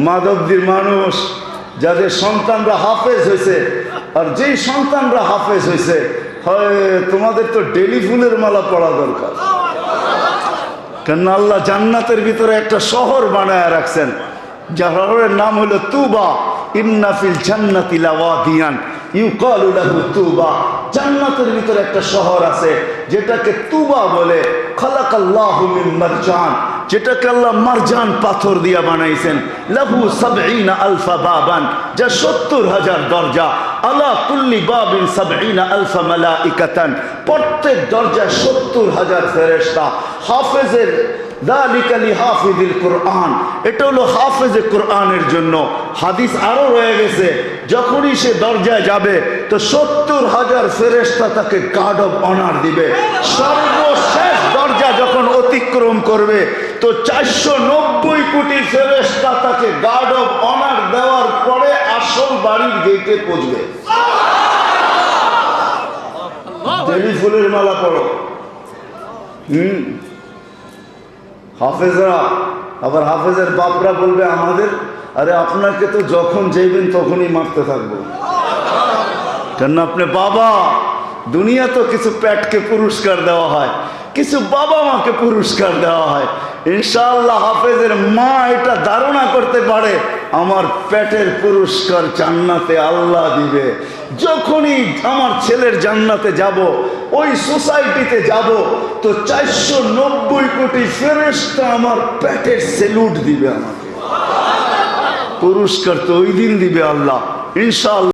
মাধবদীর মানুষ যাদের সন্তানরা হাফেজ হয়েছে, আর যেই সন্তানরা হাফেজ হয়েছে, হয় তোমাদের তো ডেলি ফুলের মালা পড়া দরকার। কেন আল্লাহ জান্নাতের ভিতরে একটা শহর বানায় রাখছেন, যার শহরের নাম হলো তুবা। ইন্না ফিল জান্নাতি লাওয়াদিয়ান ইউকালু লাহু তুবা। জান্নাতের ভিতরে একটা শহর আছে যেটাকে তুবা বলে। খালাকাল্লাহু মিন মারজান, যেটাকে আল্লাহ মারজান পাথর দিয়া বানাইছেন। লাহু ৭০ আলফা বাবান, যা ৭০,০০০ দরজা। আলা কুল্লি বাবিন ৭০ আলফা মালাইকাতান, প্রত্যেক দরজায় ৭০,০০০ ফেরেশতা। হাফেজের যালিকা লিহাফিজিল কুরআন, এটা হলো হাফেজে কোরআনের জন্য। হাদিস আরো রয়ে গেছে, যখনই সে দরজায় যাবে তো ৭০,০০০ ফেরেশতা তাকে গার্ড অফ অনার দিবে। সর্বশেষ দরজা যখন অতিক্রম করবে তো ৪৯০ কোটি ফেরেশতা তাকে গার্ড অফ অনার দেওয়ার পরে আসল বাড়ির গেটে পৌঁছবে। বেলি ফুলের মালা পড়ো। হাফেজরা, আবার হাফেজের বাপরা বলবে আমাদের, আরে আপনাকে তো যখন যাইবেন তখনই মারতে থাকবো। কেন আপনি বাবা, দুনিয়া তো কিছু পেটকে পুরস্কার দেওয়া হয়, কিছু বাবা মাকে পুরস্কার দেওয়া হয়। ইনশাআল্লাহ হাফেজের মা এটা ধারণা করতে পারে আমার পেটের পুরস্কার জান্নাতে আল্লাহ দিবে। যখনই আমার ছেলের জান্নাতে যাব, ওই সোসাইটিতে যাব তো ৪৯০ কোটি ফেরেশতা আমার পেটের সেলুট দিবে, আমাকে পুরস্কার তো ওই দিন দিবে আল্লাহ ইনশাআল্লাহ।